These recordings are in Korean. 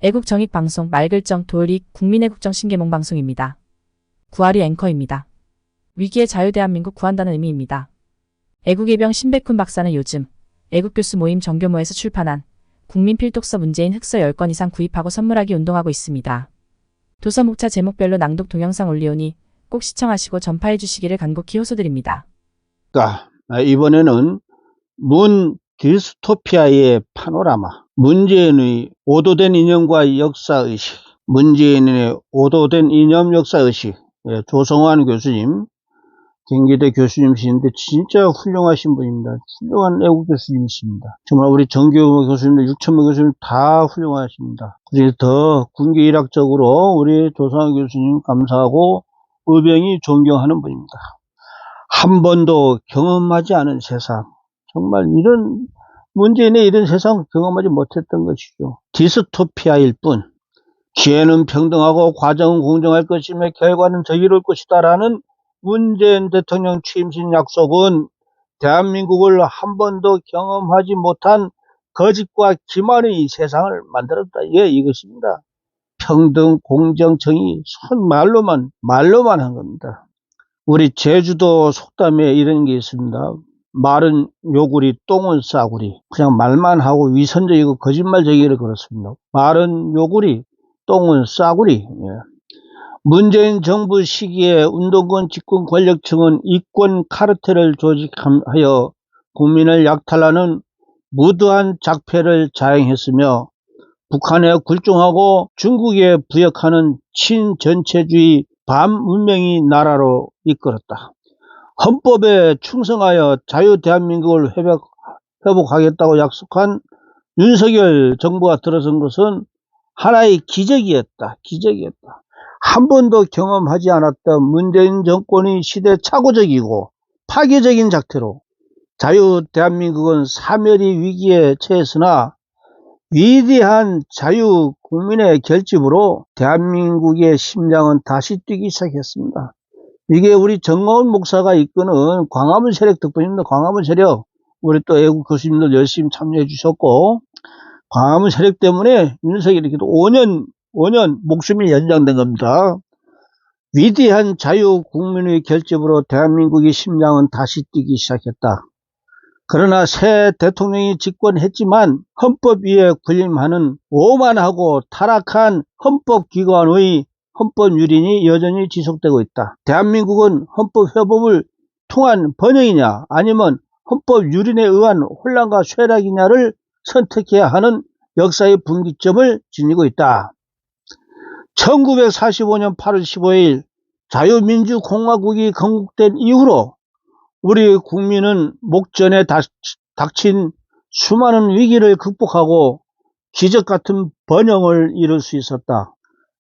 애국정익방송 말글정 도을익 국민의 국정 신개몽 방송입니다. 구아리 앵커입니다. 위기의 자유대한민국 구한다는 의미입니다. 애국예병 신백훈 박사는 요즘 애국교수 모임 정교모에서 출판한 국민필독서 문재인 흑서 10권 이상 구입하고 선물하기 운동하고 있습니다. 도서 목차 제목별로 낭독 동영상 올리오니 꼭 시청하시고 전파해 주시기를 간곡히 호소드립니다. 이번에는 문 디스토피아의 파노라마, 문재인의 오도된 이념과 역사의식, 문재인의 오도된 이념 역사의식, 조성환 교수님, 경기대 교수님이신데 진짜 훌륭하신 분입니다. 훌륭한 애국 교수님이십니다. 정말 우리 정규 교수님들, 육천무 교수님 다 훌륭하십니다. 그래서 더 군기일학적으로 우리 조성환 교수님 감사하고 의병이 존경하는 분입니다. 한 번도 경험하지 않은 세상, 정말 문재인의 이런 세상 경험하지 못했던 것이죠. 디스토피아일 뿐, 기회는 평등하고 과정은 공정할 것이며 결과는 정의로울 것이다라는 문재인 대통령 취임식 약속은 대한민국을 한 번도 경험하지 못한 거짓과 기만의 세상을 만들었다. 이것입니다. 평등, 공정, 정의, 말로만 한 겁니다. 우리 제주도 속담에 이런 게 있습니다. 말은 요구리, 똥은 싸구리. 그냥 말만 하고 위선적이고 거짓말쟁이를 그렇습니다. 말은 요구리, 똥은 싸구리. 문재인 정부 시기에 운동권 집권 권력층은 이권 카르텔을 조직하여 국민을 약탈하는 무도한 작패를 자행했으며 북한에 굴종하고 중국에 부역하는 친전체주의 반문명의 나라로 이끌었다. 헌법에 충성하여 자유 대한민국을 회복하겠다고 약속한 윤석열 정부가 들어선 것은 하나의 기적이었다. 한 번도 경험하지 않았던 문재인 정권의 시대착오적이고 파괴적인 작태로 자유 대한민국은 사멸의 위기에 처했으나 위대한 자유 국민의 결집으로 대한민국의 심장은 다시 뛰기 시작했습니다. 이게 우리 정가운 목사가 이끄는 광화문 세력 덕분입니다. 광화문 세력. 우리 또 애국 교수님들 열심히 참여해 주셨고, 광화문 세력 때문에 윤석열이 이렇게 5년 목숨이 연장된 겁니다. 위대한 자유 국민의 결집으로 대한민국의 심장은 다시 뛰기 시작했다. 그러나 새 대통령이 집권했지만 헌법 위에 군림하는 오만하고 타락한 헌법기관의 헌법유린이 여전히 지속되고 있다. 대한민국은 헌법회복을 통한 번영이냐 아니면 헌법유린에 의한 혼란과 쇠락이냐를 선택해야 하는 역사의 분기점을 지니고 있다. 1945년 8월 15일 자유민주공화국이 건국된 이후로 우리 국민은 목전에 닥친 수많은 위기를 극복하고 기적같은 번영을 이룰 수 있었다.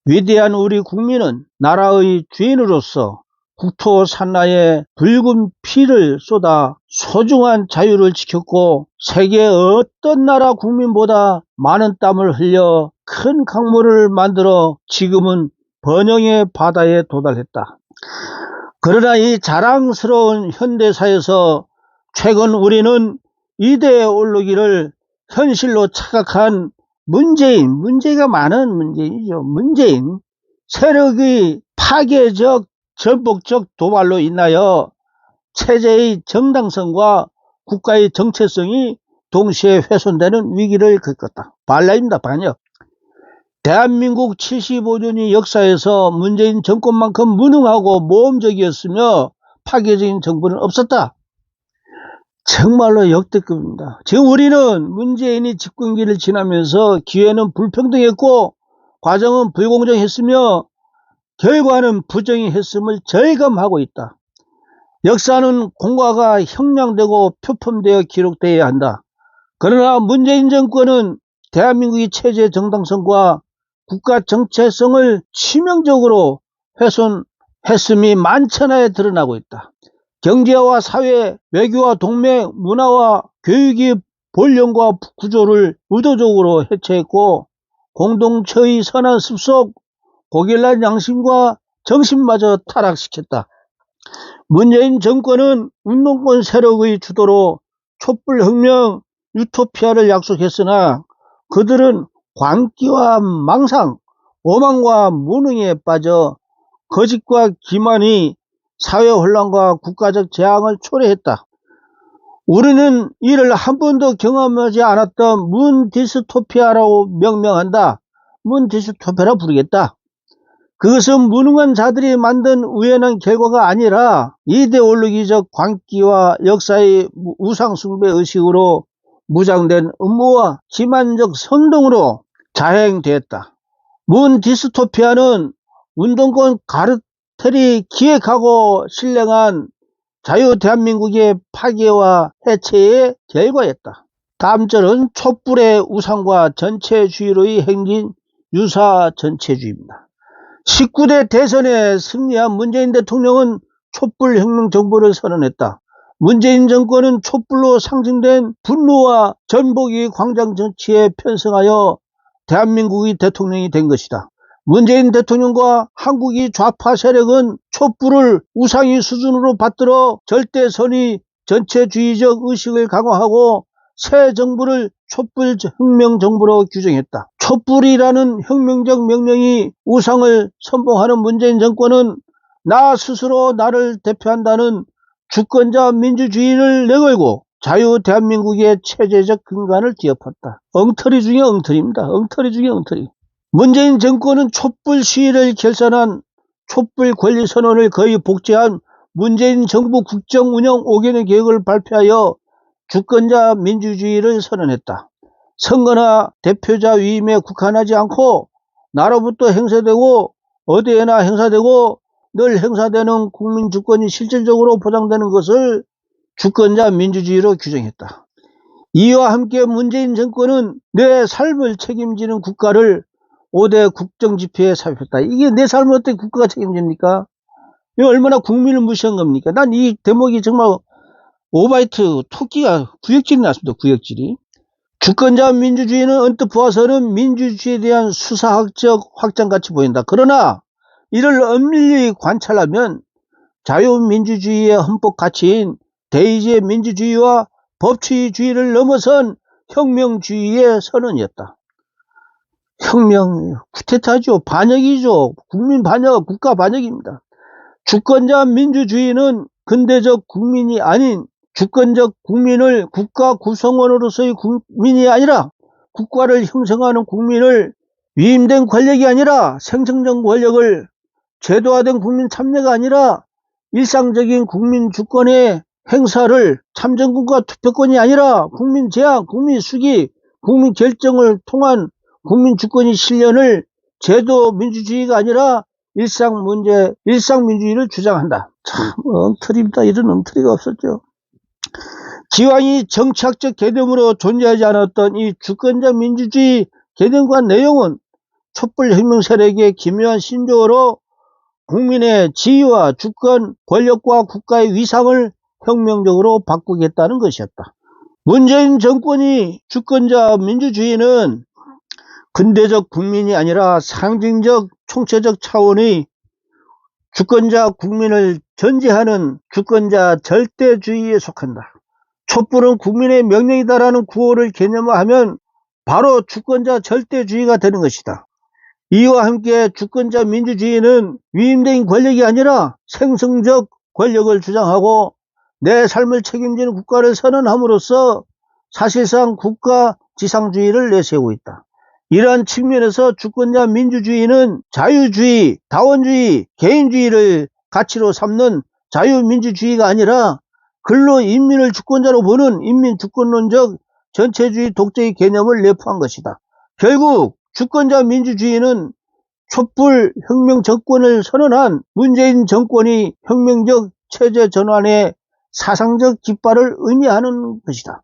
위대한 우리 국민은 나라의 주인으로서 국토 산나에 붉은 피를 쏟아 소중한 자유를 지켰고 세계 어떤 나라 국민보다 많은 땀을 흘려 큰 강물을 만들어 지금은 번영의 바다에 도달했다. 그러나 이 자랑스러운 현대사에서 최근 우리는 이대에 오르기를 현실로 착각한 문재인가 많은 문재인이죠. 문재인 세력의 파괴적 전폭적 도발로 인하여 체제의 정당성과 국가의 정체성이 동시에 훼손되는 위기를 겪었다. 반란입니다. 반역. 대한민국 75년의 역사에서 문재인 정권만큼 무능하고 모험적이었으며 파괴적인 정부는 없었다. 정말로 역대급입니다. 지금 우리는 문재인이 집권기를 지나면서 기회는 불평등했고 과정은 불공정했으며 결과는 부정의했음을 절감하고 있다. 역사는 공과가 형량되고 표품되어 기록되어야 한다. 그러나 문재인 정권은 대한민국의 체제 정당성과 국가 정체성을 치명적으로 훼손했음이 만천하에 드러나고 있다. 경제와 사회, 외교와 동맹, 문화와 교육의 본령과 구조를 의도적으로 해체했고 공동체의 선한 습속, 고결난 양심과 정신마저 타락시켰다. 문재인 정권은 운동권 세력의 주도로 촛불혁명, 유토피아를 약속했으나 그들은 광기와 망상, 오만과 무능에 빠져 거짓과 기만이 사회 혼란과 국가적 재앙을 초래했다. 우리는 이를 한 번도 경험하지 않았던 문 디스토피아라고 명명한다. 문 디스토피아라 부르겠다. 그것은 무능한 자들이 만든 우연한 결과가 아니라 이데올로기적 광기와 역사의 우상숭배 의식으로 무장된 음모와 기만적 선동으로 자행되었다. 문 디스토피아는 운동권 가르텔이 기획하고 실행한 자유 대한민국의 파괴와 해체의 결과였다. 다음 절은 촛불의 우상과 전체주의로의 행진 유사 전체주의입니다. 19대 대선에 승리한 문재인 대통령은 촛불혁명 정부를 선언했다. 문재인 정권은 촛불로 상징된 분노와 전복의 광장 정치에 편승하여 대한민국의 대통령이 된 것이다. 문재인 대통령과 한국의 좌파 세력은 촛불을 우상의 수준으로 받들어 절대선의 전체주의적 의식을 강화하고 새 정부를 촛불혁명 정부로 규정했다. 촛불이라는 혁명적 명령이 우상을 선봉하는 문재인 정권은 나 스스로 나를 대표한다는 주권자 민주주의를 내걸고 자유 대한민국의 체제적 근간을 뒤엎었다. 엉터리 중에 엉터리입니다. 엉터리 중에 엉터리. 문재인 정권은 촛불 시위를 결산한 촛불 권리 선언을 거의 복제한 문재인 정부 국정 운영 5개년 계획을 발표하여 주권자 민주주의를 선언했다. 선거나 대표자 위임에 국한하지 않고 나로부터 행사되고 어디에나 행사되고 늘 행사되는 국민 주권이 실질적으로 보장되는 것을 주권자 민주주의로 규정했다. 이와 함께 문재인 정권은 내 삶을 책임지는 국가를 5대 국정지표에 삽입했다. 이게 내 삶을 어떻게 국가가 책임집니까? 이거 얼마나 국민을 무시한 겁니까? 난 이 대목이 정말 오바이트 토끼가 구역질이 났습니다. 구역질이. 주권자 민주주의는 언뜻 보아서는 민주주의에 대한 수사학적 확장같이 보인다. 그러나 이를 엄밀히 관찰하면 자유민주주의의 헌법 가치인 대의제 민주주의와 법치주의를 넘어선 혁명주의의 선언이었다. 혁명, 쿠데타죠. 반역이죠. 국민 반역, 국가 반역입니다. 주권자 민주주의는 근대적 국민이 아닌 주권적 국민을 국가 구성원으로서의 국민이 아니라 국가를 형성하는 국민을 위임된 권력이 아니라 생성적 권력을 제도화된 국민 참여가 아니라 일상적인 국민 주권의 행사를 참정권과 투표권이 아니라 국민 제한, 국민 수기, 국민 결정을 통한 국민 주권의 실현을 제도 민주주의가 아니라 일상민주주의를 주장한다. 참 엉터리입니다. 이런 엉터리가 없었죠. 기왕이 정치학적 개념으로 존재하지 않았던 이 주권자 민주주의 개념과 내용은 촛불혁명 세력의 기묘한 신조어로 국민의 지위와 주권, 권력과 국가의 위상을 혁명적으로 바꾸겠다는 것이었다. 문재인 정권이 주권자 민주주의는 근대적 국민이 아니라 상징적 총체적 차원의 주권자 국민을 전제하는 주권자 절대주의에 속한다. 촛불은 국민의 명령이다라는 구호를 개념화하면 바로 주권자 절대주의가 되는 것이다. 이와 함께 주권자 민주주의는 위임된 권력이 아니라 생성적 권력을 주장하고 내 삶을 책임지는 국가를 선언함으로써 사실상 국가 지상주의를 내세우고 있다. 이러한 측면에서 주권자 민주주의는 자유주의, 다원주의, 개인주의를 가치로 삼는 자유민주주의가 아니라 근로 인민을 주권자로 보는 인민주권론적 전체주의 독재의 개념을 내포한 것이다. 결국 주권자 민주주의는 촛불 혁명 정권을 선언한 문재인 정권이 혁명적 체제 전환의 사상적 깃발을 의미하는 것이다.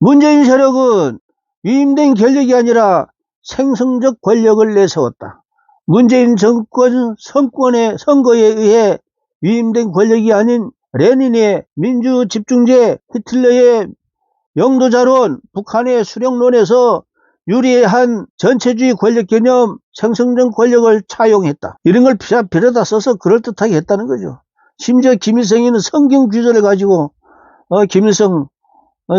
문재인 세력은 위임된 권력이 아니라 생성적 권력을 내세웠다. 문재인 정권 선거에 의해 위임된 권력이 아닌 레닌의 민주집중제, 히틀러의 영도자론, 북한의 수령론에서 유리한 전체주의 권력 개념, 생성적 권력을 차용했다. 이런 걸 빌어다 써서 그럴듯하게 했다는 거죠. 심지어 김일성이는 성경 규절을 가지고 김일성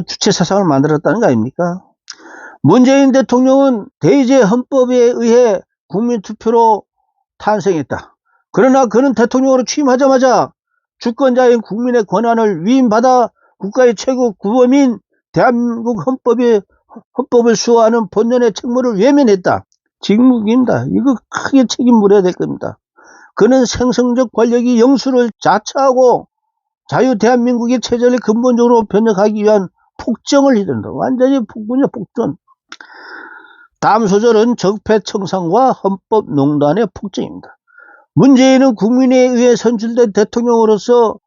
주체 사상을 만들었다는 거 아닙니까? 문재인 대통령은 대의제 헌법에 의해 국민투표로 탄생했다. 그러나 그는 대통령으로 취임하자마자 주권자인 국민의 권한을 위임받아 국가의 최고 구범인 대한민국 헌법을 수호하는 본연의 책무를 외면했다. 직무입니다. 이거 크게 책임 물어야 될 겁니다. 그는 생성적 권력이 영수를 자처하고 자유 대한민국의 체제를 근본적으로 변혁하기 위한 폭정을 이룬다. 완전히 폭군이야, 폭전. 다음 소절은 적폐청산과 헌법농단의 폭정입니다. 문재인은 국민에 의해 선출된 대통령으로서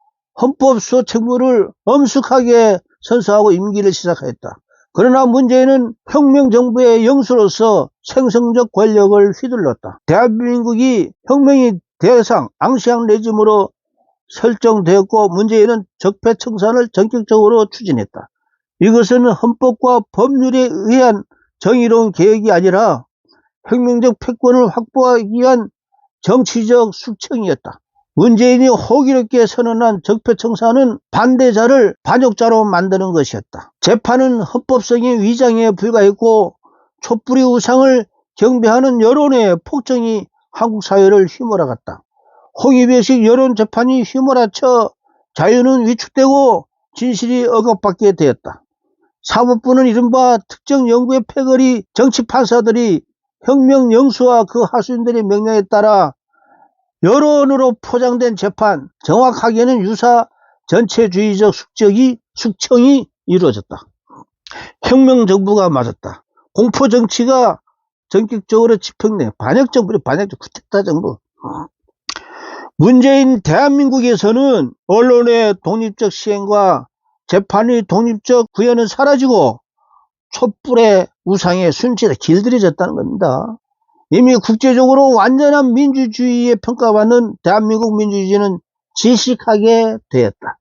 헌법 수호 책무를 엄숙하게 선서하고 임기를 시작하였다. 그러나 문재인은 혁명정부의 영수로서 생성적 권력을 휘둘렀다. 대한민국이 혁명의 대상 앙시앙 레짐으로 설정되었고 문재인은 적폐청산을 전격적으로 추진했다. 이것은 헌법과 법률에 의한 정의로운 개혁이 아니라 혁명적 패권을 확보하기 위한 정치적 숙청이었다. 문재인이 호기롭게 선언한 적폐청산은 반대자를 반역자로 만드는 것이었다. 재판은 헌법성의 위장에 불과했고 촛불의 우상을 경배하는 여론의 폭정이 한국 사회를 휘몰아갔다. 홍위배식 여론재판이 휘몰아쳐 자유는 위축되고 진실이 억압받게 되었다. 사법부는 이른바 특정 연구의 패거리 정치판사들이 혁명 영수와 그 하수인들의 명령에 따라 여론으로 포장된 재판, 정확하게는 유사 전체주의적 숙청이 이루어졌다. 혁명정부가 맞았다. 공포정치가 전격적으로 집행돼. 반역정부, 쿠데타 정부. 문재인 대한민국에서는 언론의 독립적 시행과 재판의 독립적 구현은 사라지고 촛불의 우상의 순치가 길들여졌다는 겁니다. 이미 국제적으로 완전한 민주주의에 평가받는 대한민국 민주주의는 질식하게 되었다.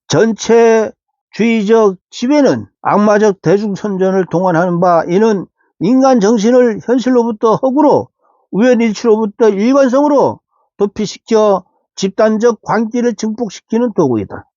전체주의적 지배는 악마적 대중선전을 동원하는 바 이는 인간 정신을 현실로부터 허구로 우연일치로부터 일관성으로 도피시켜 집단적 광기를 증폭시키는 도구이다.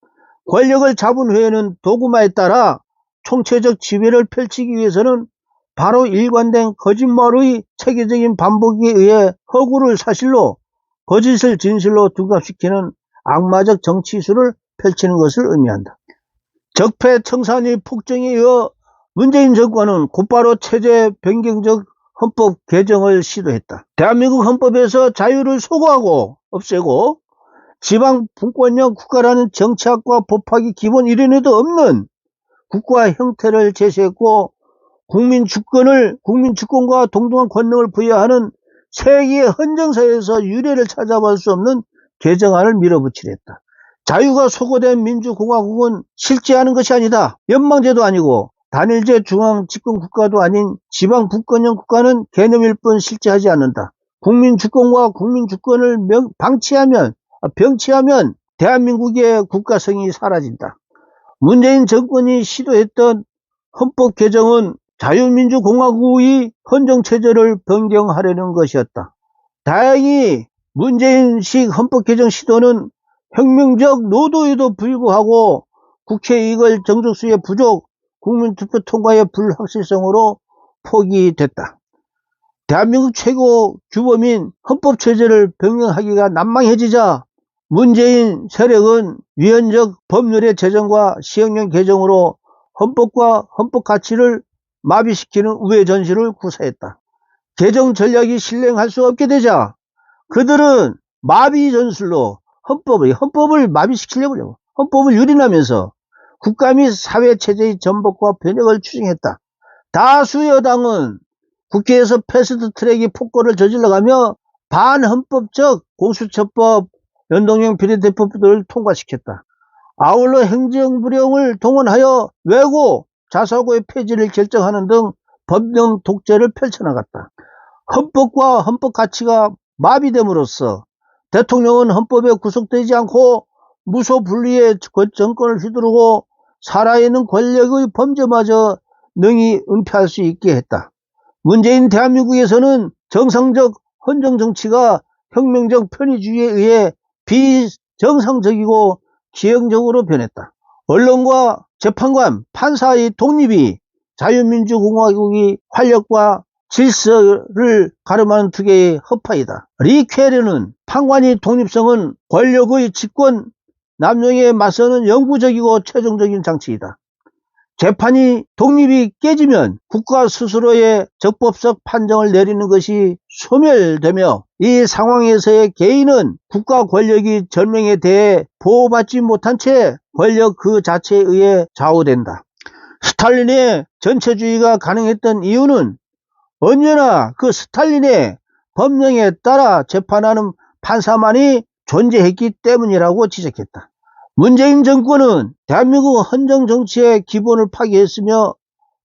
권력을 잡은 후에는 도구마에 따라 총체적 지배를 펼치기 위해서는 바로 일관된 거짓말의 체계적인 반복에 의해 허구를 사실로 거짓을 진실로 둔갑시키는 악마적 정치술을 펼치는 것을 의미한다. 적폐청산의 폭정에 이어 문재인 정권은 곧바로 체제 변경적 헌법 개정을 시도했다. 대한민국 헌법에서 자유를 소거하고 없애고 지방 분권형 국가라는 정치학과 법학의 기본 이론에도 없는 국가 형태를 제시했고 국민 주권과 동등한 권능을 부여하는 세계의 헌정사에서 유례를 찾아볼 수 없는 개정안을 밀어붙이려 했다. 자유가 소거된 민주공화국은 실제하는 것이 아니다. 연방제도 아니고 단일제 중앙 집권 국가도 아닌 지방 분권형 국가는 개념일 뿐 실제하지 않는다. 국민 주권과 국민 주권을 병치하면 대한민국의 국가성이 사라진다. 문재인 정권이 시도했던 헌법 개정은 자유민주공화국의 헌정체제를 변경하려는 것이었다. 다행히 문재인식 헌법 개정 시도는 혁명적 노도에도 불구하고 국회 이걸 정족수의 부족, 국민투표 통과의 불확실성으로 포기됐다. 대한민국 최고 규범인 헌법체제를 변경하기가 난망해지자 문재인 세력은 위헌적 법률의 제정과 시행령 개정으로 헌법과 헌법 가치를 마비시키는 우회 전시를 구사했다. 개정 전략이 실행할 수 없게 되자 그들은 마비 전술로 헌법을 마비시키려고 헌법을 유린하면서 국가 및 사회체제의 전복과 변혁을 추진했다. 다수 여당은 국회에서 패스트트랙의 폭거를 저질러가며 반헌법적 공수처법, 연동형 비례대표법들을 통과시켰다. 아울러 행정부령을 동원하여 외고, 자사고의 폐지를 결정하는 등 법령 독재를 펼쳐나갔다. 헌법과 헌법 가치가 마비됨으로써 대통령은 헌법에 구속되지 않고 무소불위의 정권을 휘두르고 살아있는 권력의 범죄마저 능히 은폐할 수 있게 했다. 문재인 대한민국에서는 정상적 헌정정치가 혁명적 편의주의에 의해 비정상적이고 기형적으로 변했다. 언론과 재판관, 판사의 독립이 자유민주공화국이 활력과 질서를 가름하는 투개의 허파이다. 리퀘르는 판관위 독립성은 권력의 집권 남용에 맞서는 영구적이고 최종적인 장치이다. 재판이 독립이 깨지면 국가 스스로의 적법적 판정을 내리는 것이 소멸되며 이 상황에서의 개인은 국가 권력이 절명에 대해 보호받지 못한 채 권력 그 자체에 의해 좌우된다. 스탈린의 전체주의가 가능했던 이유는 언제나 그 스탈린의 법령에 따라 재판하는 판사만이 존재했기 때문이라고 지적했다. 문재인 정권은 대한민국 헌정 정치의 기본을 파괴했으며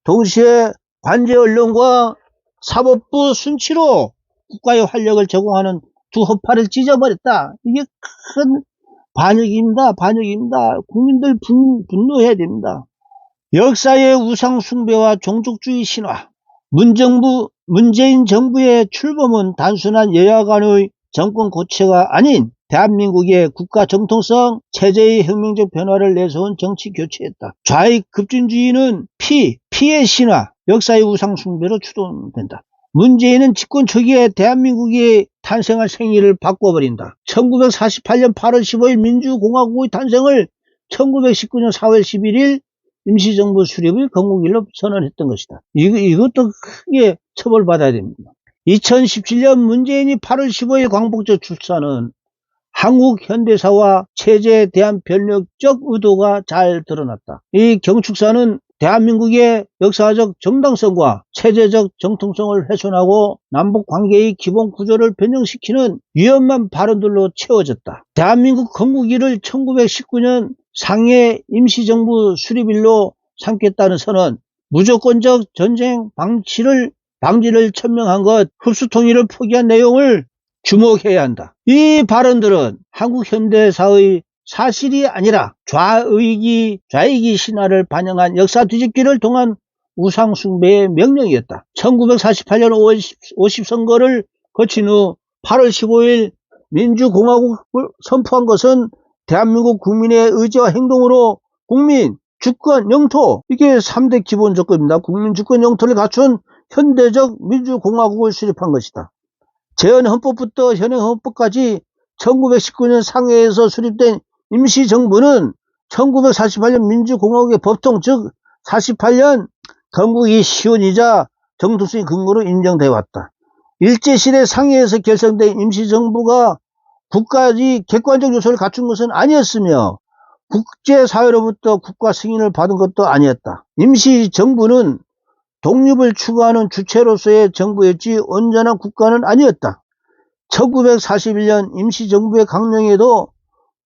동시에 관제 언론과 사법부 순치로 국가의 활력을 제공하는 두 허파를 찢어버렸다. 이게 큰 반역입니다. 반역입니다. 국민들 분노해야 됩니다. 역사의 우상 숭배와 종족주의 신화. 문재인 정부의 출범은 단순한 여야 간의 정권 고체가 아닌 대한민국의 국가 정통성, 체제의 혁명적 변화를 내세운 정치 교체였다. 좌익 급진주의는 피의 신화, 역사의 우상 숭배로 추동된다. 문재인은 집권 초기에 대한민국이 탄생할 생일을 바꿔버린다. 1948년 8월 15일 민주공화국의 탄생을 1919년 4월 11일 임시정부 수립의 건국일로 선언했던 것이다. 이것도 크게 처벌받아야 됩니다. 2017년 문재인이 8월 15일 광복절 출사는 한국 현대사와 체제에 대한 변혁적 의도가 잘 드러났다. 이 경축사는 대한민국의 역사적 정당성과 체제적 정통성을 훼손하고 남북관계의 기본 구조를 변형시키는 위험한 발언들로 채워졌다. 대한민국 건국일을 1919년 상해 임시정부 수립일로 삼겠다는 선언, 무조건적 전쟁 방지를 천명한 것, 흡수통일을 포기한 내용을 주목해야 한다. 이 발언들은 한국 현대사의 사실이 아니라 좌익이 신화를 반영한 역사 뒤집기를 통한 우상숭배의 명령이었다. 1948년 5월 50선거를 거친 후 8월 15일 민주공화국을 선포한 것은 대한민국 국민의 의지와 행동으로 국민, 주권, 영토, 이게 3대 기본 조건입니다. 국민, 주권, 영토를 갖춘 현대적 민주공화국을 수립한 것이다. 제헌헌법부터 현행헌법까지 1919년 상해에서 수립된 임시정부는 1948년 민주공화국의 법통, 즉 48년 건국이 시원이자 정통성의 근거로 인정되어 왔다. 일제시대 상해에서 결성된 임시정부가 국가의 객관적 요소를 갖춘 것은 아니었으며 국제사회로부터 국가 승인을 받은 것도 아니었다. 임시정부는 독립을 추구하는 주체로서의 정부였지 온전한 국가는 아니었다. 1941년 임시정부의 강령에도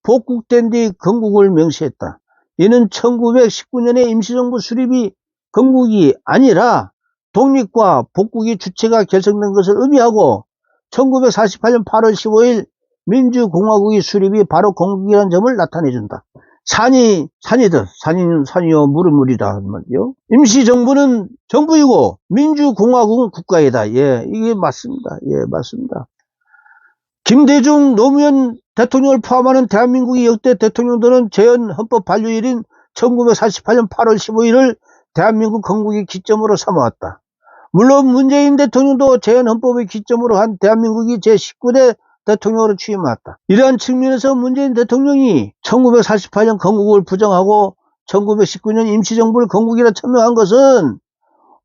복국된 뒤 건국을 명시했다. 이는 1919년의 임시정부 수립이 건국이 아니라 독립과 복국의 주체가 결성된 것을 의미하고 1948년 8월 15일 민주공화국의 수립이 바로 건국이라는 점을 나타내준다. 산이요 물은 말이요. 임시정부는 정부이고 민주공화국은 국가이다. 예, 이게 맞습니다. 예, 맞습니다. 김대중, 노무현 대통령을 포함하는 대한민국의 역대 대통령들은 제헌헌법 발효일인 1948년 8월 15일을 대한민국 건국의 기점으로 삼아왔다. 물론 문재인 대통령도 제헌헌법의 기점으로 한 대한민국이 제19대 대통령으로 취임했다. 이러한 측면에서 문재인 대통령이 1948년 건국을 부정하고 1919년 임시정부를 건국이라 천명한 것은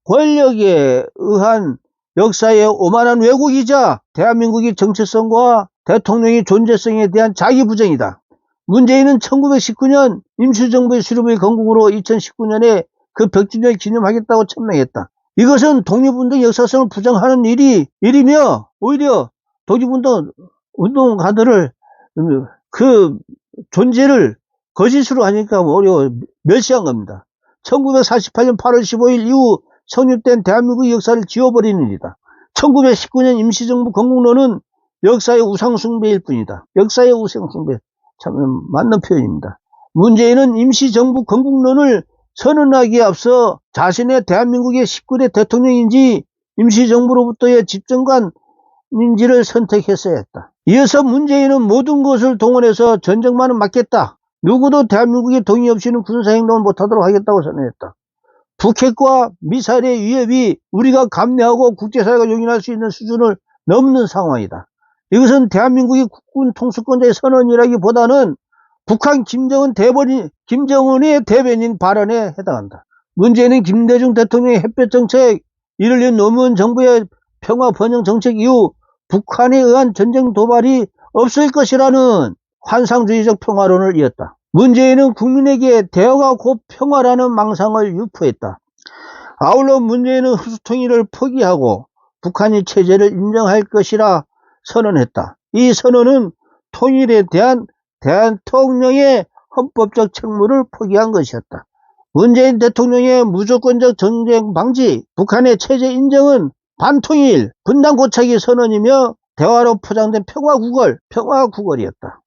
권력에 의한 역사의 오만한 왜곡이자 대한민국의 정체성과 대통령의 존재성에 대한 자기부정이다. 문재인은 1919년 임시정부의 수립의 건국으로 2019년에 그 100주년을 기념하겠다고 천명했다. 이것은 독립운동 역사성을 부정하는 일이며 오히려 독립운동가들을 그 존재를 거짓으로 하니까 오히려 멸시한 겁니다. 1948년 8월 15일 이후 성립된 대한민국의 역사를 지워버리는 일이다. 1919년 임시정부 건국론은 역사의 우상숭배일 뿐이다. 역사의 우상숭배, 참 맞는 표현입니다. 문재인은 임시정부 건국론을 선언하기에 앞서 자신의 대한민국의 19대 대통령인지 임시정부로부터의 집정관인지를 선택했어야 했다. 이어서 문재인은 모든 것을 동원해서 전쟁만은 막겠다. 누구도 대한민국의 동의 없이는 군사행동을 못하도록 하겠다고 선언했다. 북핵과 미사일의 위협이 우리가 감내하고 국제사회가 용인할 수 있는 수준을 넘는 상황이다. 이것은 대한민국이 국군 통수권자의 선언이라기보다는 북한 김정은의 대변인 발언에 해당한다. 문제는 김대중 대통령의 햇볕 정책, 이를 위한 노무현 정부의 평화 번영 정책 이후 북한에 의한 전쟁 도발이 없을 것이라는 환상주의적 평화론을 이었다. 문재인은 국민에게 대화가 곧 평화라는 망상을 유포했다. 아울러 문재인은 흡수통일을 포기하고 북한이 체제를 인정할 것이라 선언했다. 이 선언은 통일에 대한 대통령의 헌법적 책무를 포기한 것이었다. 문재인 대통령의 무조건적 전쟁 방지, 북한의 체제 인정은 반통일, 분단 고착의 선언이며 대화로 포장된 평화구걸이었다.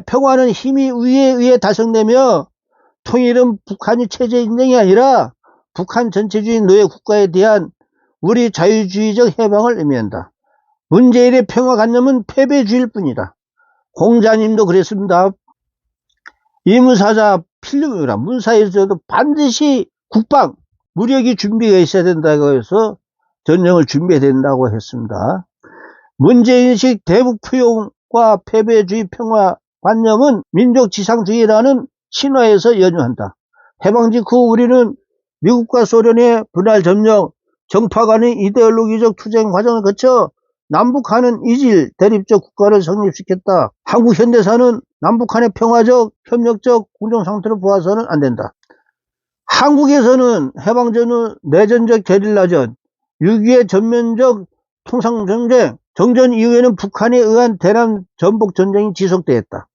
평화는 힘이 위에 의해 달성되며 통일은 북한이 체제 인정이 아니라 북한 전체주의 노예 국가에 대한 우리 자유주의적 해방을 의미한다. 문재인의 평화관념은 패배주의일 뿐이다. 공자님도 그랬습니다. 이문사자 필름이라 문사에서도 반드시 국방, 무력이 준비가 있어야 된다고 해서 전쟁을 준비해야 된다고 했습니다. 문재인식 대북포용과 패배주의 평화관념은 민족지상주의라는 신화에서 연유한다. 해방 직후 우리는 미국과 소련의 분할 점령, 정파 간의 이데올로기적 투쟁 과정을 거쳐 남북한은 이질 대립적 국가를 성립시켰다. 한국 현대사는 남북한의 평화적, 협력적 공정상태로 보아서는 안 된다. 한국에서는 해방 전후 내전적 게릴라전, 6.25의 전면적 통상전쟁, 정전 이후에는 북한에 의한 대남 전복전쟁이 지속되었다.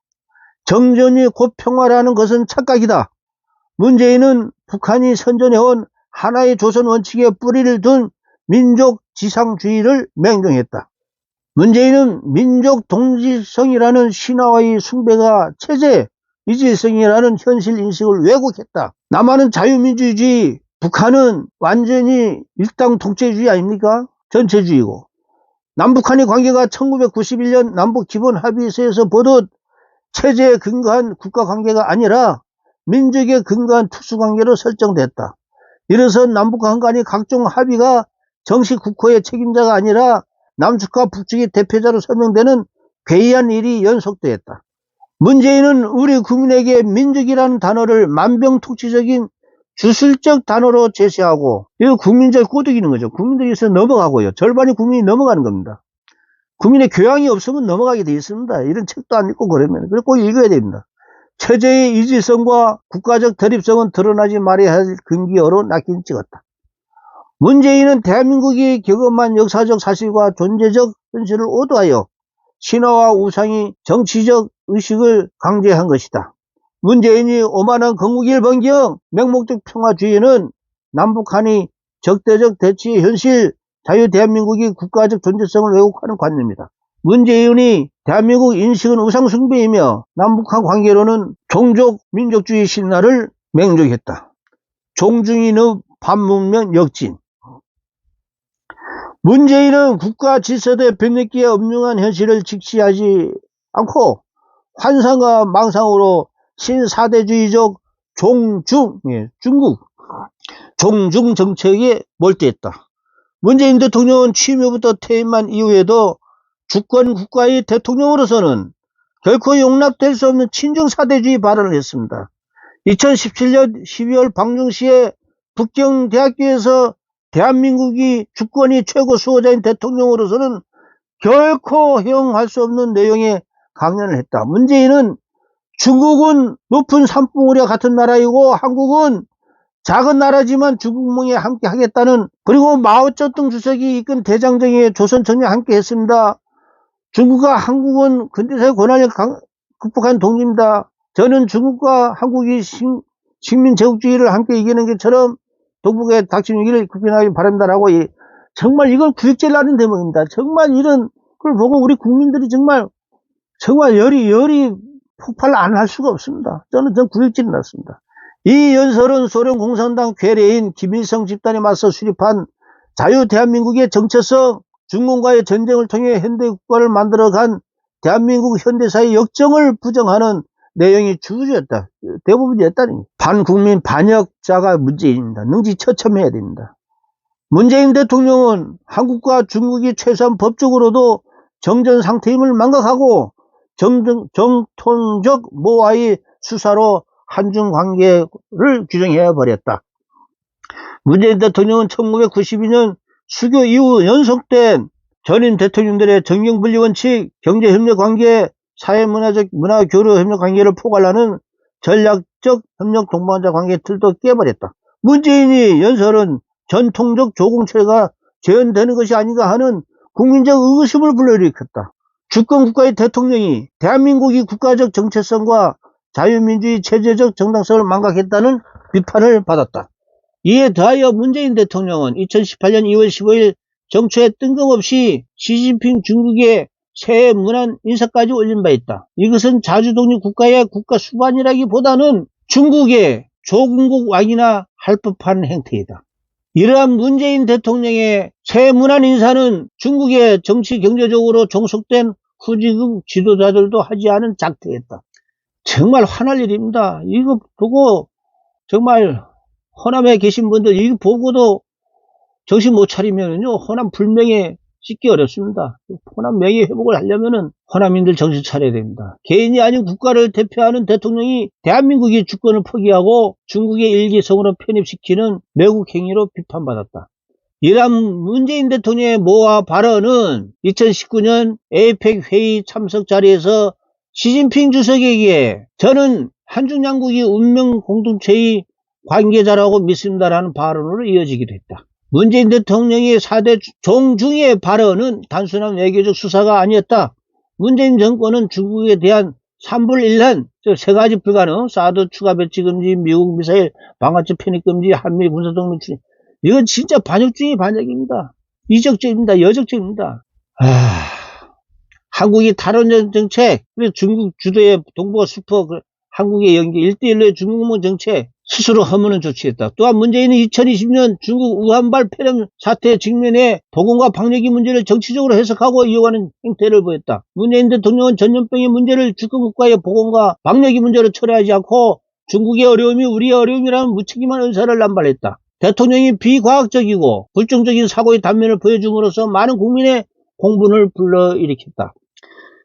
정전이 곧 평화라는 것은 착각이다. 문재인은 북한이 선전해온 하나의 조선 원칙에 뿌리를 둔 민족 지상주의를 맹종했다. 문재인은 민족 동질성이라는 신화와의 숭배가 체제 이질성이라는 현실 인식을 왜곡했다. 남한은 자유민주주의, 북한은 완전히 일당 독재주의 아닙니까? 전체주의고. 남북한의 관계가 1991년 남북기본합의서에서 보듯 체제에 근거한 국가관계가 아니라 민족에 근거한 특수관계로 설정됐다. 이로써 남북한 간의 각종 합의가 정식 국호의 책임자가 아니라 남측과 북측의 대표자로 설명되는 괴이한 일이 연속되었다. 문재인은 우리 국민에게 민족이라는 단어를 만병통치적인 주술적 단어로 제시하고, 이거 국민적 꼬드기는 거죠. 국민들이 있어 넘어가고요. 절반이 국민이 넘어가는 겁니다. 국민의 교양이 없으면 넘어가게 돼 있습니다. 이런 책도 안 읽고 그러면. 그래서 꼭 읽어야 됩니다. 체제의 이질성과 국가적 대립성은 드러나지 말아야 할 금기어로 낚인 찍었다. 문재인은 대한민국이 경험한 역사적 사실과 존재적 현실을 오도하여 신화와 우상의 정치적 의식을 강제한 것이다. 문재인이 오만한 건국일 번경 맹목적 평화주의는 남북한이 적대적 대치의 현실, 자유 대한민국이 국가적 존재성을 왜곡하는 관념이다. 문재인이 대한민국 인식은 우상숭배이며 남북한 관계로는 종족 민족주의 신화를 맹종했다. 종중인의 반문명 역진. 문재인은 국가 질서대 변혁기에 엄중한 현실을 직시하지 않고 환상과 망상으로 신사대주의적 종중 정책에 몰두했다. 문재인 대통령은 취임 후부터 퇴임한 이후에도 주권 국가의 대통령으로서는 결코 용납될 수 없는 친중사대주의 발언을 했습니다. 2017년 12월 방중시에 북경대학교에서 대한민국이 주권이 최고 수호자인 대통령으로서는 결코 허용할 수 없는 내용의 강연을 했다. 문재인은 중국은 높은 산봉우리와 같은 나라이고 한국은 작은 나라지만 중국몽에 함께 하겠다는, 그리고 마오쩌둥 주석이 이끈 대장정에 조선청에 함께 했습니다. 중국과 한국은 근대사회 권한을 극복한 동지입니다. 저는 중국과 한국이 식민 제국주의를 함께 이기는 것처럼 동북의 닥친 위기를 극복하기 바랍니다라고, 정말 이걸 구역질하는 대목입니다. 정말 이런 걸 보고 우리 국민들이 정말 열이 폭발 안 할 수가 없습니다. 저는 구역질이 났습니다. 이 연설은 소련 공산당 괴뢰인 김일성 집단에 맞서 수립한 자유 대한민국의 정체성, 중공과의 전쟁을 통해 현대 국가를 만들어간 대한민국 현대사의 역정을 부정하는 내용이 주주였다. 대부분이었다니. 반국민 반역자가 문재인입니다. 능지처참해야 됩니다. 문재인 대통령은 한국과 중국이 최소한 법적으로도 정전 상태임을 망각하고 정통적 모아의 수사로 한중 관계를 규정해 버렸다. 문재인 대통령은 1992년 수교 이후 연속된 전임 대통령들의 정경분리 원칙, 경제협력 관계, 사회문화적 문화교류 협력 관계를 포괄하는 전략적 협력 동반자 관계 틀도 깨버렸다. 문재인이 연설은 전통적 조공체가 재현되는 것이 아닌가 하는 국민적 의구심을 불러일으켰다. 주권국가의 대통령이 대한민국이 국가적 정체성과 자유민주주의 체제적 정당성을 망각했다는 비판을 받았다. 이에 더하여 문재인 대통령은 2018년 2월 15일 정초에 뜬금없이 시진핑 중국의 새해 문안 인사까지 올린 바 있다. 이것은 자주독립 국가의 국가 수반이라기보다는 중국의 조국국 왕이나 할 법한 행태이다. 이러한 문재인 대통령의 새해 문안 인사는 중국의 정치 경제적으로 종속된 후지국 지도자들도 하지 않은 작태였다. 정말 화날 일입니다. 이거 보고 정말 호남에 계신 분들 이거 보고도 정신 못 차리면요 호남 불명예 씻기 어렵습니다. 호남 명예 회복을 하려면은 호남인들 정신 차려야 됩니다. 개인이 아닌 국가를 대표하는 대통령이 대한민국의 주권을 포기하고 중국의 일기성으로 편입시키는 매국 행위로 비판받았다. 이러한 문재인 대통령의 모아 발언은 2019년 에이펙 회의 참석 자리에서 시진핑 주석에게 저는 한중 양국이 운명 공동체의 관계자라고 믿습니다라는 발언으로 이어지기도 했다. 문재인 대통령의 4대 종중의 발언은 단순한 외교적 수사가 아니었다. 문재인 정권은 중국에 대한 3불 1란, 즉 3가지 불가능, 사드 추가 배치 금지, 미국 미사일 방아ጭ 편입 금지, 한미 군사동맹 추진. 이건 진짜 반역 중의 반역입니다. 이적죄입니다. 여적죄입니다. 한국이 탈원전 정책, 그리고 중국 주도의 동북아 슈퍼 한국의 연계 1대1로의 중국문 정책 스스로 허무는 조치했다. 또한 문재인은 2020년 중국 우한발 폐렴 사태 직면에 보건과 방역의 문제를 정치적으로 해석하고 이용하는 행태를 보였다. 문재인 대통령은 전염병의 문제를 주권국가의 보건과 방역의 문제로 처리하지 않고 중국의 어려움이 우리의 어려움이라는 무책임한 의사를 남발했다. 대통령이 비과학적이고 불정적인 사고의 단면을 보여줌으로써 많은 국민의 공분을 불러일으켰다.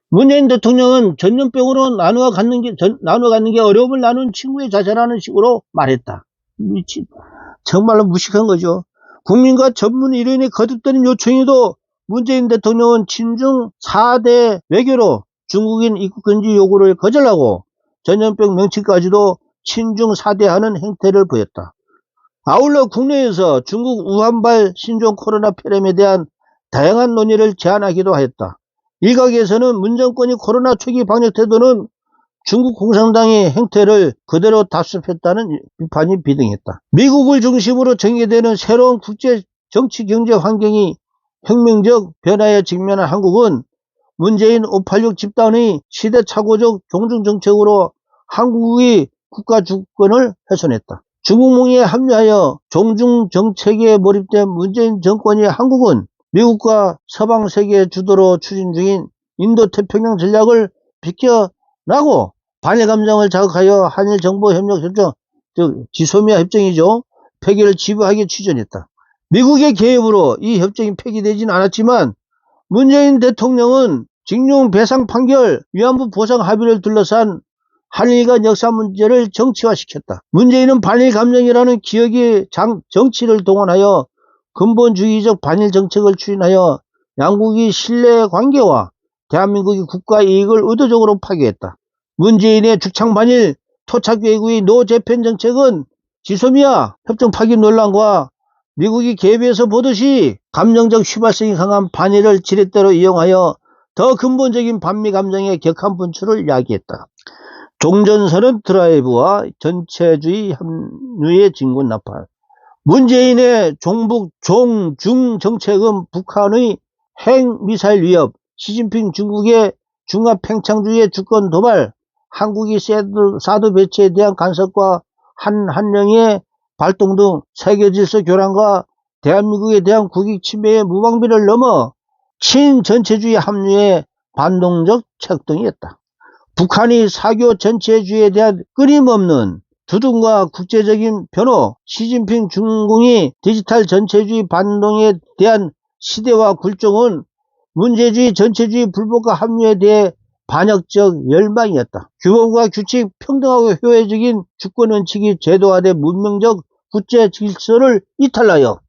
문재인 대통령은 전염병으로 나누어 갖는 게 어려움을 나눈 친구의 자세라는 식으로 말했다. 정말로 무식한 거죠. 국민과 전문 의료인의 거듭되는 요청에도 문재인 대통령은 친중 4대 외교로 중국인 입국 금지 요구를 거절하고 전염병 명칭까지도 친중 4대하는 행태를 보였다. 아울러 국내에서 중국 우한발 신종 코로나 폐렴에 대한 다양한 논의를 제안하기도 하였다. 일각에서는 문 정권이 코로나 초기 방역 태도는 중국 공산당의 행태를 그대로 답습했다는 비판이 비등했다. 미국을 중심으로 전개되는 새로운 국제 정치 경제 환경이 혁명적 변화에 직면한 한국은 문재인 586 집단의 시대착오적 종중정책으로 한국의 국가 주권을 훼손했다. 중국몽에 합류하여 종중정책에 몰입된 문재인 정권이 한국은 미국과 서방 세계 주도로 추진 중인 인도태평양 전략을 비껴나고 반일 감정을 자극하여 한일 정보협력협정, 즉 지소미아 협정이죠. 폐기를 집요하게 추진했다. 미국의 개입으로 이 협정이 폐기되지는 않았지만 문재인 대통령은 징용 배상 판결, 위안부 보상 합의를 둘러싼 한일 간 역사 문제를 정치화시켰다. 문재인은 반일 감정이라는 기억의 정치를 동원하여 근본주의적 반일 정책을 추진하여 양국의 신뢰 관계와 대한민국의 국가 이익을 의도적으로 파괴했다. 문재인의 죽창 반일 토착 외국의 노 재팬 정책은 지소미아 협정 파기 논란과 미국이 개입해서 보듯이 감정적 휘발성이 강한 반일을 지렛대로 이용하여 더 근본적인 반미 감정의 격한 분출을 야기했다. 종전선언 드라이브와 전체주의 합류의 진군 나팔. 문재인의 종북 종중 정책은 북한의 핵미사일 위협, 시진핑 중국의 중압 팽창주의의 주권 도발, 한국이 사드 배치에 대한 간섭과 한령의 발동 등 세계 질서 교란과 대한민국에 대한 국익 침해의 무방비를 넘어 친전체주의 합류의 반동적 책동이었다. 북한이 사교 전체주의에 대한 끊임없는 두둔과 국제적인 변호, 시진핑 중공이 디지털 전체주의 반동에 대한 시대와 굴종은 문제주의 전체주의 불법과 합류에 대해 반역적 열망이었다. 규범과 규칙, 평등하고 효율적인 주권 원칙이 제도화된 문명적 국제 질서를 이탈하여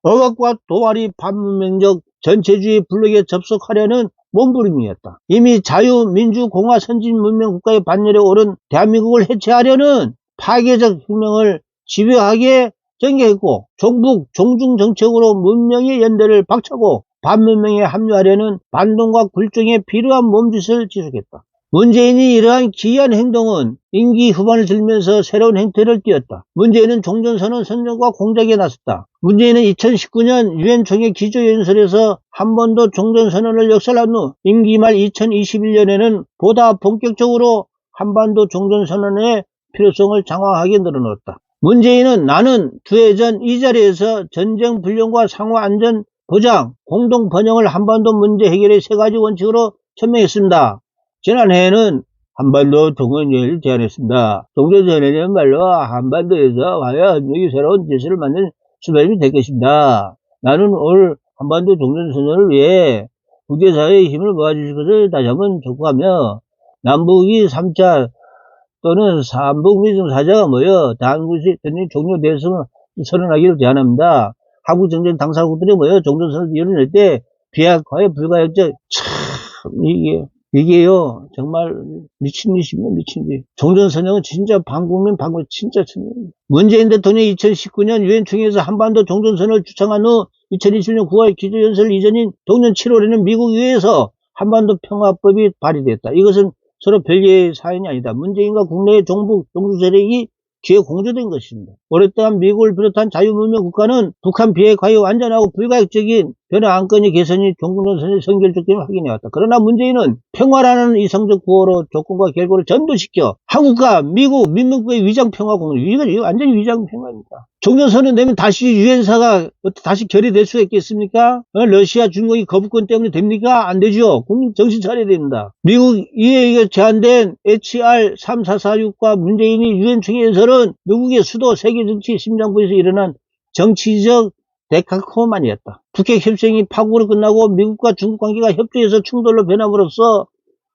억압과 도발이 반문명적 전체주의 블록에 접속하려는 몸부림이었다. 이미 자유민주공화 선진문명국가의 반열에 오른 대한민국을 해체하려는 파괴적 혁명을 집요하게 전개했고, 종북, 종중정책으로 문명의 연대를 박차고 반문명에 합류하려는 반동과 굴종에 필요한 몸짓을 지속했다. 문재인이 이러한 기이한 행동은 임기 후반을 들면서 새로운 행태를 띄었다. 문재인은 종전선언 선정과 공작에 나섰다. 문재인은 2019년 유엔 총회 기조연설에서 한반도 종전선언을 역설한 후 임기 말 2021년에는 보다 본격적으로 한반도 종전선언의 필요성을 장황하게 늘어놓았다. 문재인은 나는 2해 전 이 자리에서 전쟁 불령과 상호 안전 보장, 공동 번영을 한반도 문제 해결의 3가지 원칙으로 천명했습니다. 지난해에는 한반도 동원회의를 제안했습니다. 종전선언은 말로 한반도에서 화해와 협력이 새로운 질서를 만드는 수반이 될 것입니다. 나는 올 한반도 종전선언을 위해 국제사회의 힘을 모아주실 것을 다시 한번 촉구하며 남북이 3차 또는 삼북미 정사자가 모여 당구식 종료대응을 선언하기를 제안합니다. 한국 정전 당사국들이 모여 종전선언을 이뤄낼 때 비핵화에 불가역적 이게요 정말 미친 짓입니다. 미친 짓. 종전선언은 진짜 반국민 진짜 천명입니다. 문재인 대통령이 2019년 유엔 총회에서 한반도 종전선언을 주창한 후 2020년 9월 기조연설 이전인 동년 7월에는 미국 의회에서 한반도 평화법이 발의됐다. 이것은 서로 별개의 사연이 아니다. 문재인과 국내의 종북, 종주 세력이 기회 공조된 것입니다. 오랫동안 미국을 비롯한 자유문명 국가는 북한 비핵화의 완전하고 불가역적인 변화 안건의 개선이 종전선언의 선결적임을 확인해왔다. 그러나 문재인은 평화라는 이성적 구호로 조건과 결과를 전도시켜 한국과 미국, 민민국의 위장평화공동, 이거 완전히 위장평화입니다. 종전선언 되면 다시 유엔사가 다시 결의될 수가 있겠습니까? 러시아, 중국이 거부권 때문에 됩니까? 안 되죠. 국민 정신 차려야 됩니다. 미국 이에 제안된 HR 3446과 문재인이 유엔 총회에서는 미국의 수도 세계 정치 심장부에서 일어난 정치적 데카코마니였다. 북핵 협정이 파국으로 끝나고 미국과 중국 관계가 협조해서 충돌로 변함으로써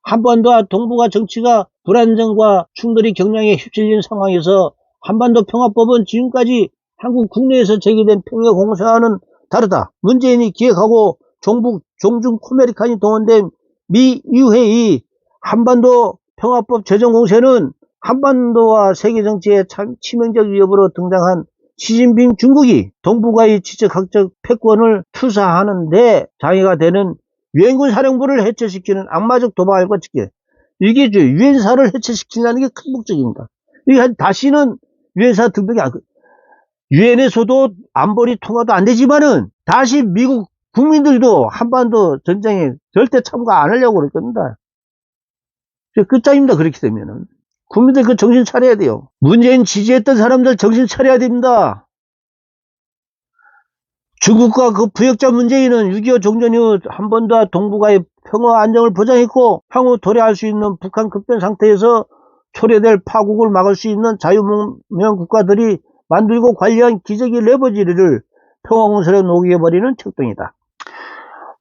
한반도와 동북아 정치가 불안정과 충돌이 경량에 휩쓸린 상황에서 한반도 평화법은 지금까지 한국 국내에서 제기된 평화공사와는 다르다. 문재인이 기획하고 종북, 종중 코메리칸이 동원된 미 의회의 한반도 평화법 제정 공세는 한반도와 세계 정치에 참 치명적 위협으로 등장한 시진핑 중국이 동북아의 지적학적 패권을 투사하는데 장애가 되는 유엔군 사령부를 해체시키는 악마적 도발과 직계. 이게 유엔사를 해체시킨다는 게 큰 목적입니다. 이게 다시는 유엔사 등록이 유엔에서도 안보리 통화도 안 되지만은 다시 미국 국민들도 한반도 전쟁에 절대 참가 안 하려고 그럴 겁니다. 끝장입니다. 그렇게 되면은. 국민들 그 정신 차려야 돼요. 문재인 지지했던 사람들 정신 차려야 됩니다. 중국과 그 부역자 문재인은 6.25 종전 이후 한반도와 동북아의 평화 안정을 보장했고 향후 도래할 수 있는 북한 급변 상태에서 초래될 파국을 막을 수 있는 자유문명 국가들이 만들고 관리한 기적의 레버리지를 평화공세로 녹여버리는 척동이다.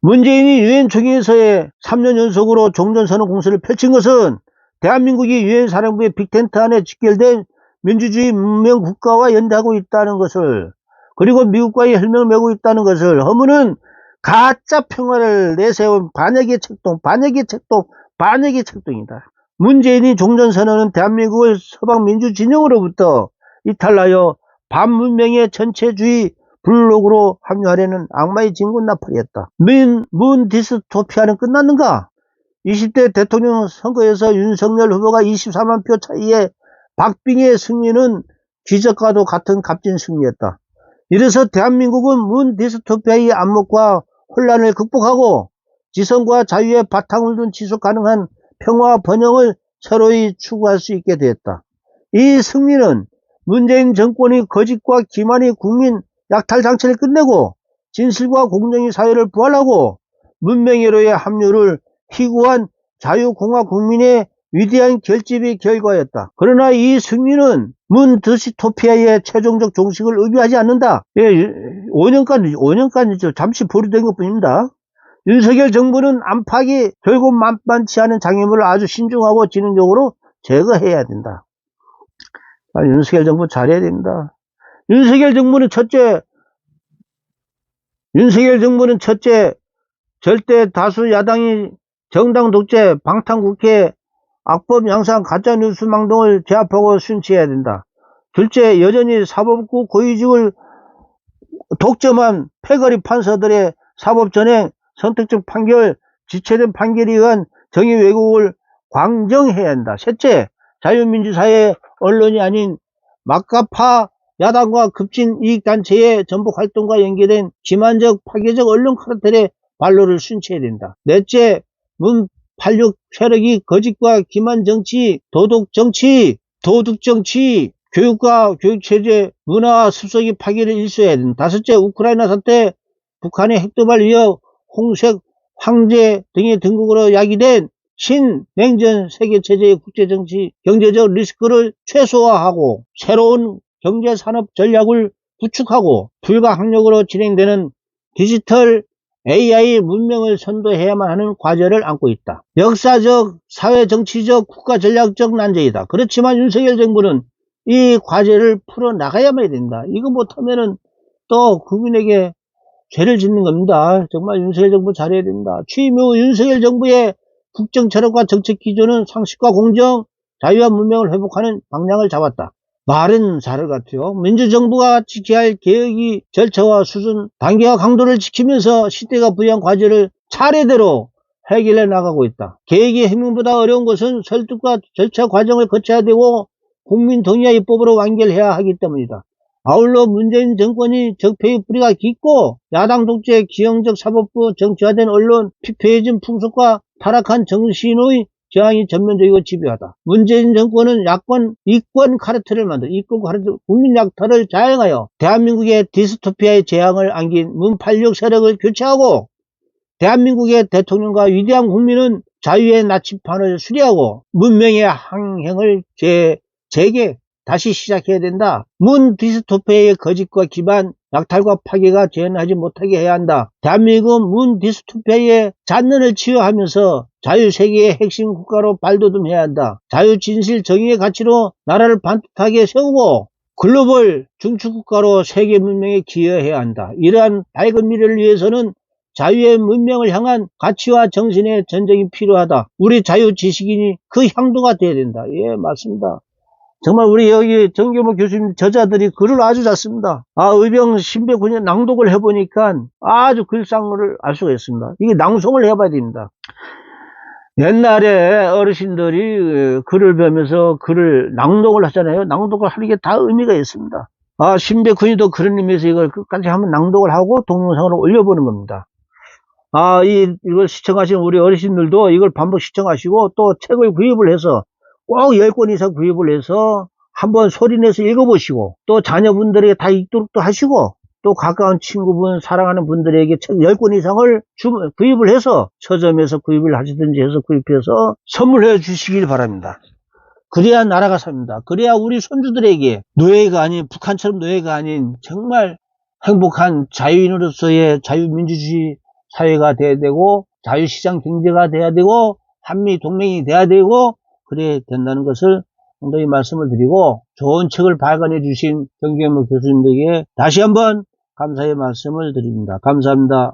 문재인이 유엔 총회에서의 3년 연속으로 종전선언 공세를 펼친 것은 대한민국이 유엔 사령부의 빅텐트 안에 직결된 민주주의 문명 국가와 연대하고 있다는 것을, 그리고 미국과의 혈맹을 맺고 있다는 것을 허무는 가짜 평화를 내세운 반역의 책동이다. 문재인이 종전선언은 대한민국을 서방 민주 진영으로부터 이탈하여 반문명의 전체주의 블록으로 합류하려는 악마의 진군 나팔이었다. 문 디스토피아는 끝났는가? 20대 대통령 선거에서 윤석열 후보가 24만 표 차이에 박빙의 승리는 기적과도 같은 값진 승리였다. 이래서 대한민국은 문 디스토피아의 암흑과 혼란을 극복하고 지성과 자유의 바탕을 둔 지속 가능한 평화와 번영을 서로이 추구할 수 있게 되었다. 이 승리는 문재인 정권이 거짓과 기만의 국민 약탈 장치를 끝내고 진실과 공정의 사회를 부활하고 문명회로의 합류를 희구한 자유공화 국민의 위대한 결집의 결과였다. 그러나 이 승리는 문 디스토피아의 최종적 종식을 의미하지 않는다. 5년간 잠시 보류된 것뿐입니다. 윤석열 정부는 안팎이 결국 만만치 않은 장애물을 아주 신중하고 지능적으로 제거해야 된다. 윤석열 정부 잘해야 됩니다. 윤석열 정부는 첫째, 절대 다수 야당이 정당 독재, 방탄국회, 악법 양상, 가짜뉴스 망동을 제압하고 순치해야 된다. 둘째, 여전히 사법부 고위직을 독점한 패거리 판사들의 사법전행, 선택적 판결, 지체된 판결에 의한 정의 왜곡을 광정해야 한다. 셋째, 자유민주사회 언론이 아닌 막가파 야당과 급진 이익단체의 전복 활동과 연계된 기만적 파괴적 언론 카르텔의 발로를 순치해야 된다. 넷째, 문 86 세력이 거짓과 기만정치, 도덕정치, 교육과 교육체제, 문화와 습속의 파괴를 일소해야 된다. 다섯째, 우크라이나 사태, 북한의 핵도발 위협, 홍색 황제 등의 등극으로 야기된 신냉전 세계체제의 국제정치, 경제적 리스크를 최소화하고 새로운 경제산업 전략을 구축하고 불가항력으로 진행되는 디지털 AI 문명을 선도해야만 하는 과제를 안고 있다. 역사적, 사회정치적, 국가전략적 난제이다. 그렇지만 윤석열 정부는 이 과제를 풀어나가야만 된다. 이거 못하면은 또 국민에게 죄를 짓는 겁니다. 정말 윤석열 정부 잘해야 됩니다. 취임 후 윤석열 정부의 국정 철학과 정책 기조는 상식과 공정, 자유와 문명을 회복하는 방향을 잡았다. 말은 잘할 것 같아요. 민주정부가 지켜야 할 개혁의 절차와 수준, 단계와 강도를 지키면서 시대가 부여한 과제를 차례대로 해결해 나가고 있다. 개혁의 핵심보다 어려운 것은 설득과 절차 과정을 거쳐야 되고 국민 동의와 입법으로 완결해야 하기 때문이다. 아울러 문재인 정권이 적폐의 뿌리가 깊고 야당 독재, 기형적 사법부, 정치화된 언론, 피폐해진 풍속과 타락한 정신의 저항이 전면적이고 집요하다. 문재인 정권은 이권 카르텔을 국민 약탈을 자행하여 대한민국의 디스토피아의 재앙을 안긴 문 86 세력을 교체하고 대한민국의 대통령과 위대한 국민은 자유의 나침판을 수리하고 문명의 항행을 다시 시작해야 된다. 문 디스토피아의 거짓과 기반, 약탈과 파괴가 재현하지 못하게 해야 한다. 대한민국은 문 디스토피아의 잔년을 치유하면서 자유세계의 핵심 국가로 발돋움해야 한다. 자유, 진실, 정의의 가치로 나라를 반듯하게 세우고 글로벌 중추국가로 세계 문명에 기여해야 한다. 이러한 밝은 미래를 위해서는 자유의 문명을 향한 가치와 정신의 전쟁이 필요하다. 우리 자유 지식인이 그 향도가 돼야 된다. 예, 맞습니다. 정말 우리 여기 정경모 교수님 저자들이 글을 아주 잘 씁니다. 의병 신백군의 낭독을 해보니까 아주 글상을 알 수가 있습니다. 이게 낭송을 해봐야 됩니다. 옛날에 어르신들이 글을 배우면서 글을 낭독을 하잖아요. 낭독을 하는 게 다 의미가 있습니다. 신백군이도 그런 의미에서 이걸 끝까지 한번 낭독을 하고 동영상으로 올려보는 겁니다. 이걸 시청하신 우리 어르신들도 이걸 반복 시청하시고 또 책을 구입을 해서 꼭 10권 이상 구입을 해서 한번 소리내서 읽어보시고 또 자녀분들에게 다 읽도록 또 하시고 또 가까운 친구분, 사랑하는 분들에게 책 10권 이상을 구입을 해서 서점에서 구입을 하시든지 해서 구입해서 선물해 주시길 바랍니다. 그래야 나라가 삽니다. 그래야 우리 손주들에게 노예가 아닌, 북한처럼 노예가 아닌 정말 행복한 자유인으로서의 자유민주주의 사회가 돼야 되고 자유시장 경제가 돼야 되고 한미 동맹이 돼야 되고 그래야 된다는 것을 상당히 말씀을 드리고 좋은 책을 발간해 주신 정경모 교수님에게 다시 한번 감사의 말씀을 드립니다. 감사합니다.